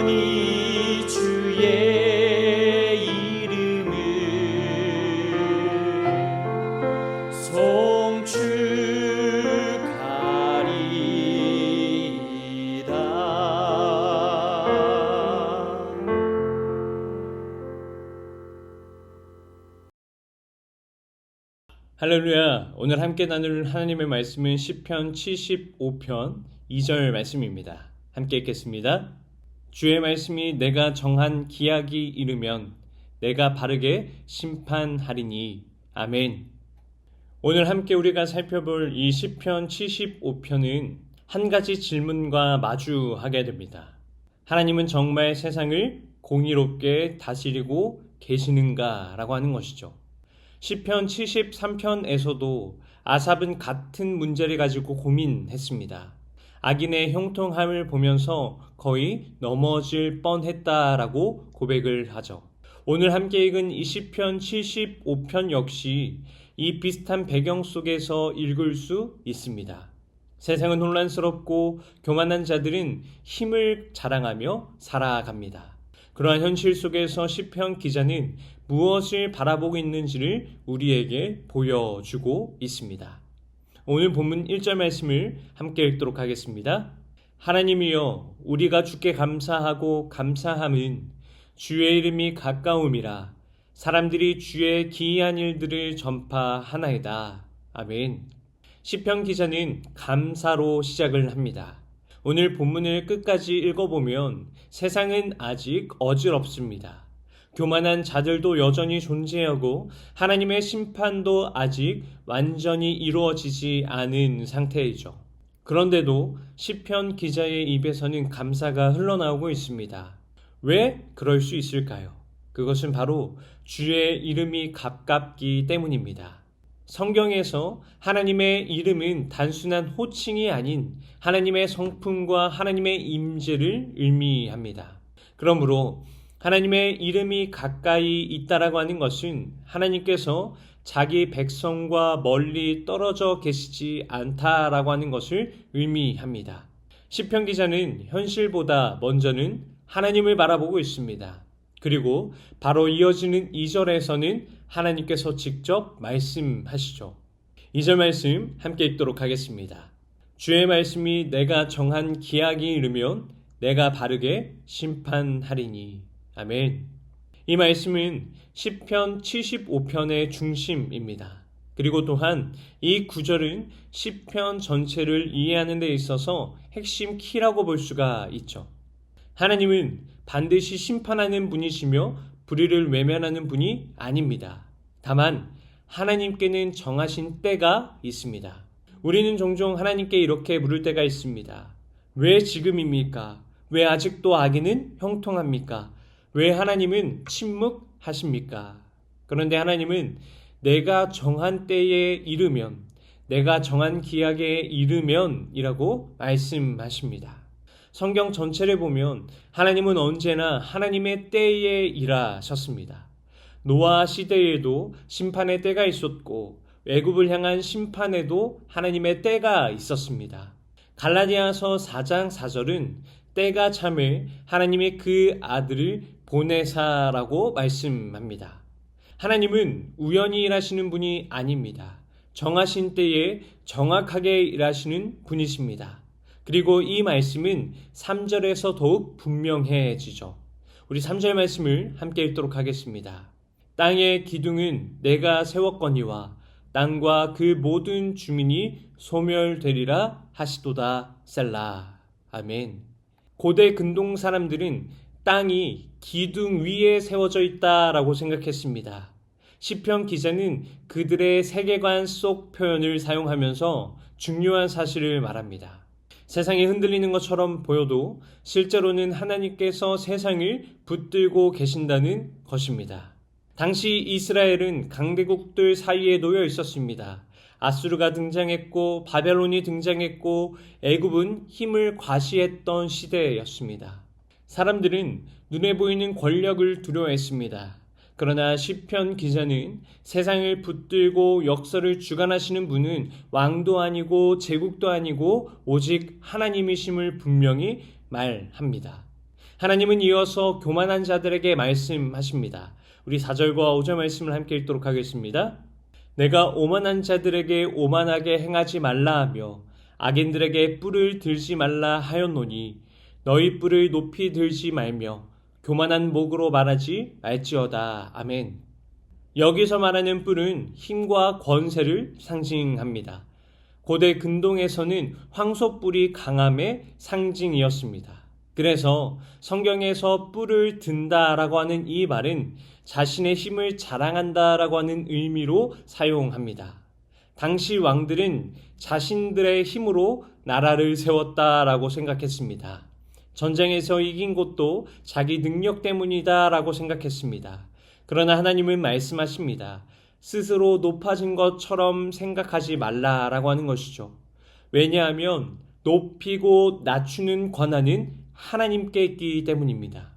영원히 주의 이름을 송축하리이다. 할렐루야. 오늘 함께 나눌 하나님의 말씀은 시편 75편 2절 말씀입니다. 함께 읽겠습니다. 주의 말씀이 내가 정한 기약이 이르면 내가 바르게 심판하리니. 아멘. 오늘 함께 우리가 살펴볼 이 시편 75편은 한 가지 질문과 마주하게 됩니다. 하나님은 정말 세상을 공의롭게 다스리고 계시는가? 라고 하는 것이죠. 시편 73편에서도 아삽은 같은 문제를 가지고 고민했습니다. 악인의 형통함을 보면서 거의 넘어질 뻔했다라고 고백을 하죠. 오늘 함께 읽은 이 시편 75편 역시 이 비슷한 배경 속에서 읽을 수 있습니다. 세상은 혼란스럽고 교만한 자들은 힘을 자랑하며 살아갑니다. 그러한 현실 속에서 시편 기자는 무엇을 바라보고 있는지를 우리에게 보여주고 있습니다. 오늘 본문 1절 말씀을 함께 읽도록 하겠습니다. 하나님이여, 우리가 주께 감사하고 감사함은 주의 이름이 가까움이라. 사람들이 주의 기이한 일들을 전파하나이다. 아멘. 시편 기자는 감사로 시작을 합니다. 오늘 본문을 끝까지 읽어보면 세상은 아직 어지럽습니다. 교만한 자들도 여전히 존재하고 하나님의 심판도 아직 완전히 이루어지지 않은 상태이죠. 그런데도 시편 기자의 입에서는 감사가 흘러나오고 있습니다. 왜 그럴 수 있을까요? 그것은 바로 주의 이름이 가깝기 때문입니다. 성경에서 하나님의 이름은 단순한 호칭이 아닌 하나님의 성품과 하나님의 임재를 의미합니다. 그러므로 하나님의 이름이 가까이 있다라고 하는 것은 하나님께서 자기 백성과 멀리 떨어져 계시지 않다라고 하는 것을 의미합니다. 시편 기자는 현실보다 먼저는 하나님을 바라보고 있습니다. 그리고 바로 이어지는 2절에서는 하나님께서 직접 말씀하시죠. 2절 말씀 함께 읽도록 하겠습니다. 주의 말씀이 내가 정한 기약이 이르면 내가 바르게 심판하리니. 아멘. 이 말씀은 시편 75편의 중심입니다. 그리고 또한 이 구절은 시편 전체를 이해하는 데 있어서 핵심 키라고 볼 수가 있죠. 하나님은 반드시 심판하는 분이시며 불의를 외면하는 분이 아닙니다. 다만 하나님께는 정하신 때가 있습니다. 우리는 종종 하나님께 이렇게 물을 때가 있습니다. 왜 지금입니까? 왜 아직도 악인은 형통합니까? 왜 하나님은 침묵하십니까? 그런데 하나님은 내가 정한 때에 이르면, 내가 정한 기약에 이르면 이라고 말씀하십니다. 성경 전체를 보면 하나님은 언제나 하나님의 때에 일하셨습니다. 노아 시대에도 심판의 때가 있었고 애굽을 향한 심판에도 하나님의 때가 있었습니다. 갈라디아서 4장 4절은 때가 참을 하나님의 그 아들을 보내사라고 말씀합니다. 하나님은 우연히 일하시는 분이 아닙니다. 정하신 때에 정확하게 일하시는 분이십니다. 그리고 이 말씀은 3절에서 더욱 분명해지죠. 우리 3절 말씀을 함께 읽도록 하겠습니다. 땅의 기둥은 내가 세웠거니와 땅과 그 모든 주민이 소멸되리라 하시도다. 셀라. 아멘. 고대 근동 사람들은 땅이 기둥 위에 세워져 있다라고 생각했습니다. 시편 기자는 그들의 세계관 속 표현을 사용하면서 중요한 사실을 말합니다. 세상이 흔들리는 것처럼 보여도 실제로는 하나님께서 세상을 붙들고 계신다는 것입니다. 당시 이스라엘은 강대국들 사이에 놓여 있었습니다. 아수르가 등장했고 바벨론이 등장했고 애굽은 힘을 과시했던 시대였습니다. 사람들은 눈에 보이는 권력을 두려워했습니다. 그러나 시편 기자는 세상을 붙들고 역사를 주관하시는 분은 왕도 아니고 제국도 아니고 오직 하나님이심을 분명히 말합니다. 하나님은 이어서 교만한 자들에게 말씀하십니다. 우리 4절과 5절 말씀을 함께 읽도록 하겠습니다. 내가 오만한 자들에게 오만하게 행하지 말라 하며 악인들에게 뿔을 들지 말라 하였노니 너희 뿔을 높이 들지 말며 교만한 목으로 말하지 말지어다. 아멘. 여기서 말하는 뿔은 힘과 권세를 상징합니다. 고대 근동에서는 황소뿔이 강함의 상징이었습니다. 그래서 성경에서 뿔을 든다라고 하는 이 말은 자신의 힘을 자랑한다라고 하는 의미로 사용합니다. 당시 왕들은 자신들의 힘으로 나라를 세웠다라고 생각했습니다. 전쟁에서 이긴 것도 자기 능력 때문이다라고 생각했습니다. 그러나 하나님은 말씀하십니다. 스스로 높아진 것처럼 생각하지 말라라고 하는 것이죠. 왜냐하면 높이고 낮추는 권한은 하나님께 있기 때문입니다.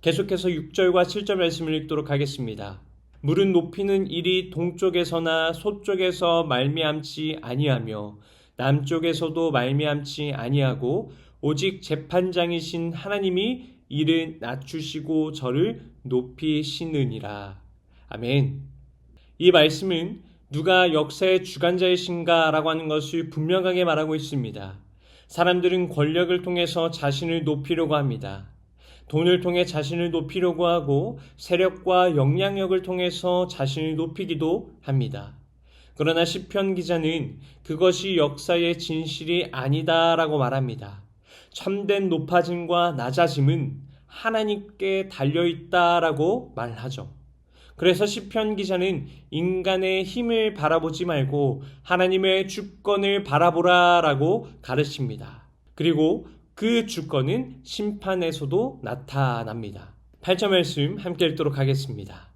계속해서 6절과 7절 말씀을 읽도록 하겠습니다. 물은 높이는 일이 동쪽에서나 서쪽에서 말미암지 아니하며 남쪽에서도 말미암지 아니하고 오직 재판장이신 하나님이 이를 낮추시고 저를 높이시느니라. 아멘. 이 말씀은 누가 역사의 주관자이신가 라고 하는 것을 분명하게 말하고 있습니다. 사람들은 권력을 통해서 자신을 높이려고 합니다. 돈을 통해 자신을 높이려고 하고 세력과 영향력을 통해서 자신을 높이기도 합니다. 그러나 시편 기자는 그것이 역사의 진실이 아니다라고 말합니다. 참된 높아짐과 낮아짐은 하나님께 달려있다라고 말하죠. 그래서 시편 기자는 인간의 힘을 바라보지 말고 하나님의 주권을 바라보라라고 가르칩니다. 그리고 그 주권은 심판에서도 나타납니다. 8절 말씀 함께 읽도록 하겠습니다.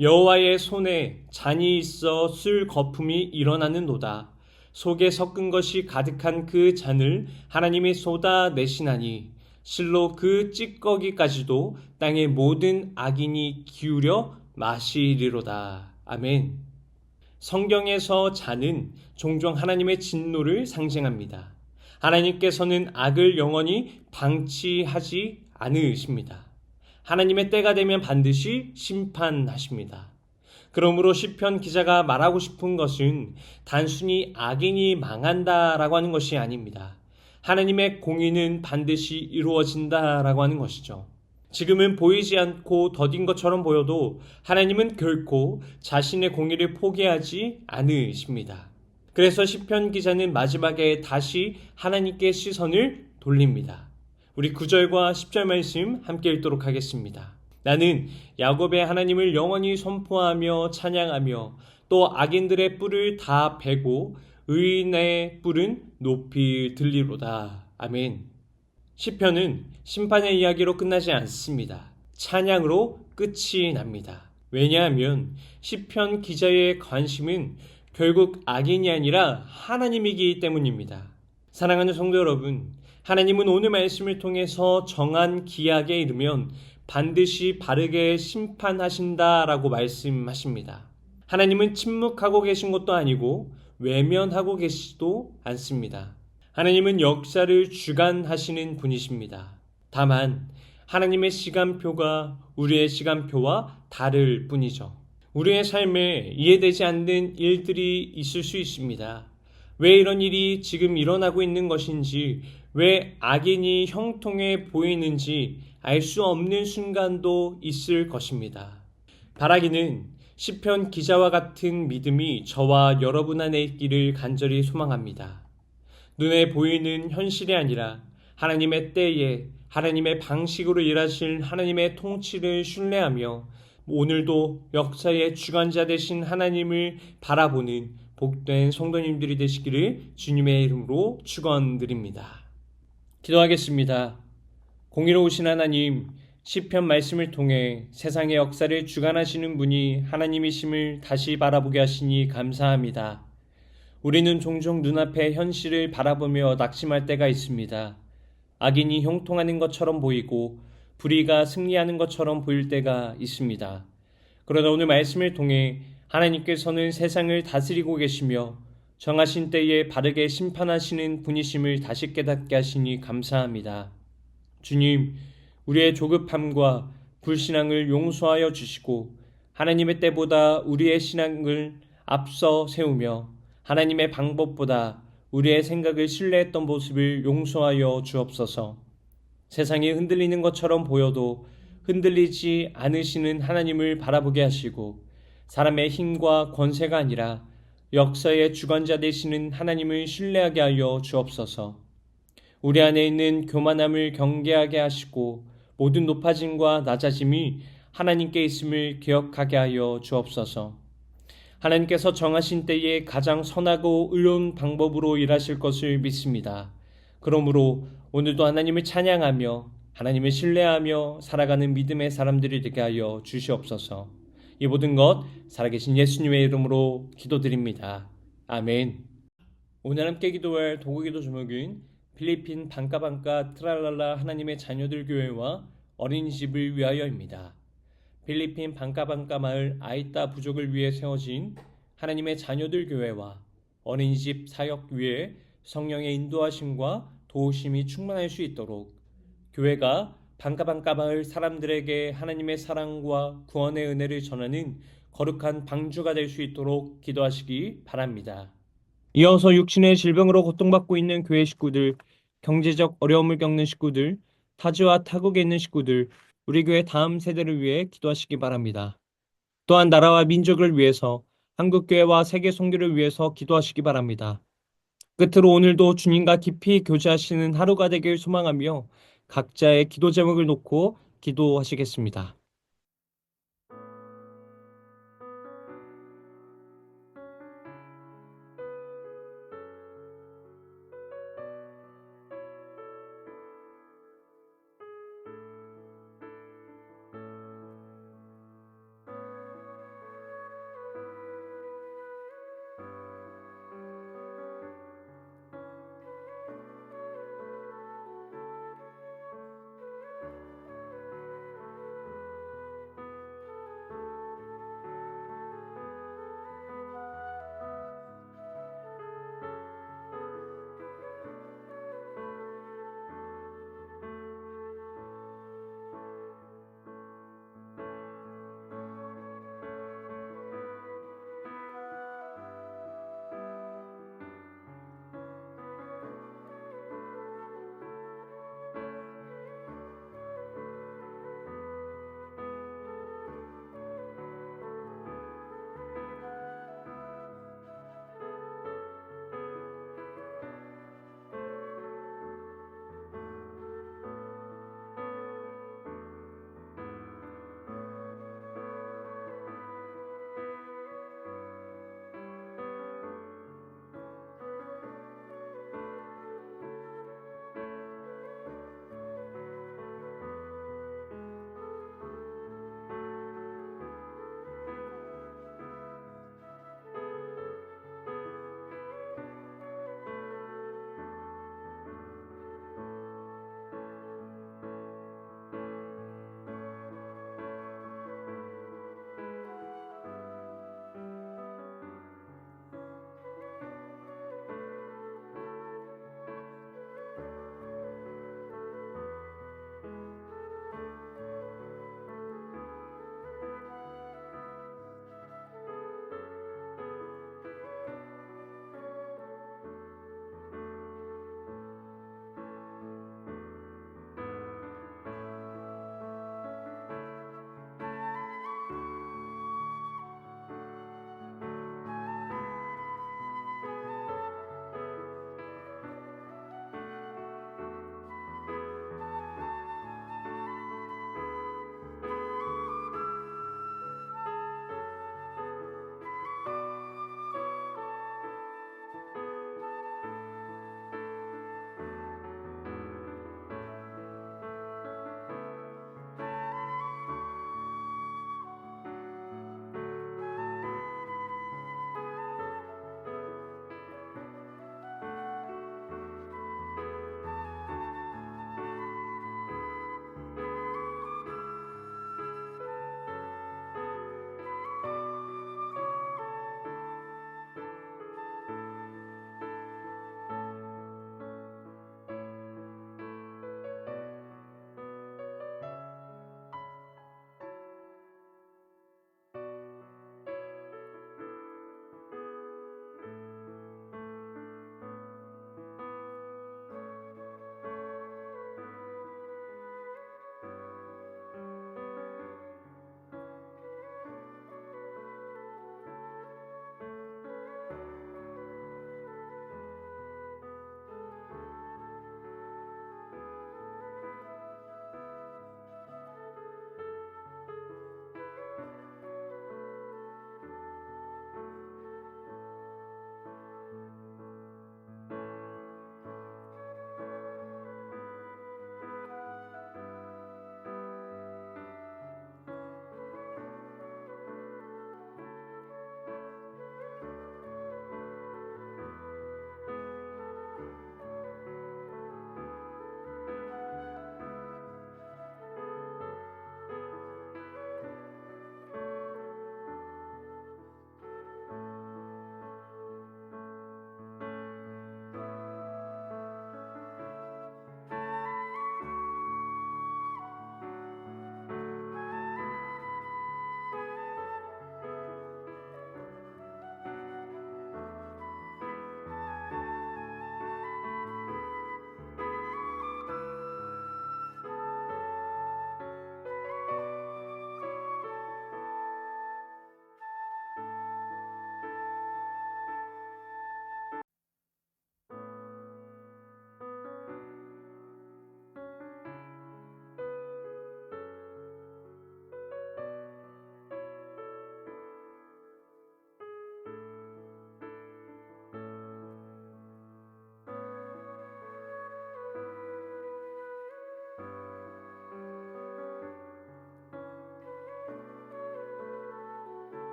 여호와의 손에 잔이 있어 술 거품이 일어나는도다. 속에 섞은 것이 가득한 그 잔을 하나님이 쏟아내시나니 실로 그 찌꺼기까지도 땅의 모든 악인이 기울여 마시리로다. 아멘. 성경에서 잔은 종종 하나님의 진노를 상징합니다. 하나님께서는 악을 영원히 방치하지 않으십니다. 하나님의 때가 되면 반드시 심판하십니다. 그러므로 시편 기자가 말하고 싶은 것은 단순히 악인이 망한다라고 하는 것이 아닙니다. 하나님의 공의는 반드시 이루어진다라고 하는 것이죠. 지금은 보이지 않고 더딘 것처럼 보여도 하나님은 결코 자신의 공의를 포기하지 않으십니다. 그래서 시편 기자는 마지막에 다시 하나님께 시선을 돌립니다. 우리 9절과 10절 말씀 함께 읽도록 하겠습니다. 나는 야곱의 하나님을 영원히 선포하며 찬양하며 또 악인들의 뿔을 다 베고 의인의 뿔은 높이 들리로다. 아멘. 시편은 심판의 이야기로 끝나지 않습니다. 찬양으로 끝이 납니다. 왜냐하면 시편 기자의 관심은 결국 악인이 아니라 하나님이기 때문입니다. 사랑하는 성도 여러분, 하나님은 오늘 말씀을 통해서 정한 기약에 이르면 반드시 바르게 심판하신다라고 말씀하십니다. 하나님은 침묵하고 계신 것도 아니고 외면하고 계시지도 않습니다. 하나님은 역사를 주관하시는 분이십니다. 다만 하나님의 시간표가 우리의 시간표와 다를 뿐이죠. 우리의 삶에 이해되지 않는 일들이 있을 수 있습니다. 왜 이런 일이 지금 일어나고 있는 것인지, 왜 악인이 형통해 보이는지 알 수 없는 순간도 있을 것입니다. 바라기는 시편 기자와 같은 믿음이 저와 여러분 안에 있기를 간절히 소망합니다. 눈에 보이는 현실이 아니라 하나님의 때에 하나님의 방식으로 일하실 하나님의 통치를 신뢰하며 오늘도 역사의 주관자 되신 하나님을 바라보는 복된 성도님들이 되시기를 주님의 이름으로 축원드립니다. 기도하겠습니다. 공의로우신 하나님, 시편 말씀을 통해 세상의 역사를 주관하시는 분이 하나님이심을 다시 바라보게 하시니 감사합니다. 우리는 종종 눈앞의 현실을 바라보며 낙심할 때가 있습니다. 악인이 형통하는 것처럼 보이고 불의가 승리하는 것처럼 보일 때가 있습니다. 그러나 오늘 말씀을 통해 하나님께서는 세상을 다스리고 계시며 정하신 때에 바르게 심판하시는 분이심을 다시 깨닫게 하시니 감사합니다. 주님, 우리의 조급함과 불신앙을 용서하여 주시고 하나님의 때보다 우리의 신앙을 앞서 세우며 하나님의 방법보다 우리의 생각을 신뢰했던 모습을 용서하여 주옵소서. 세상이 흔들리는 것처럼 보여도 흔들리지 않으시는 하나님을 바라보게 하시고 사람의 힘과 권세가 아니라 역사의 주관자 되시는 하나님을 신뢰하게 하여 주옵소서. 우리 안에 있는 교만함을 경계하게 하시고 모든 높아짐과 낮아짐이 하나님께 있음을 기억하게 하여 주옵소서. 하나님께서 정하신 때에 가장 선하고 의로운 방법으로 일하실 것을 믿습니다. 그러므로 오늘도 하나님을 찬양하며 하나님을 신뢰하며 살아가는 믿음의 사람들이 되게 하여 주시옵소서. 이 모든 것 살아계신 예수님의 이름으로 기도드립니다. 아멘. 오늘 함께 기도할 도구기도 제목은 필리핀 방까방까 트랄랄라 하나님의 자녀들 교회와 어린이집을 위하여입니다. 필리핀 방까방까 마을 아이따 부족을 위해 세워진 하나님의 자녀들 교회와 어린이집 사역 위에 성령의 인도하심과 도우심이 충만할 수 있도록 교회가 방까방까 마을 사람들에게 하나님의 사랑과 구원의 은혜를 전하는 거룩한 방주가 될 수 있도록 기도하시기 바랍니다. 이어서 육신의 질병으로 고통받고 있는 교회 식구들, 경제적 어려움을 겪는 식구들, 타지와 타국에 있는 식구들, 우리 교회 다음 세대를 위해 기도하시기 바랍니다. 또한 나라와 민족을 위해서 한국교회와 세계 선교를 위해서 기도하시기 바랍니다. 끝으로 오늘도 주님과 깊이 교제하시는 하루가 되길 소망하며 각자의 기도 제목을 놓고 기도하시겠습니다.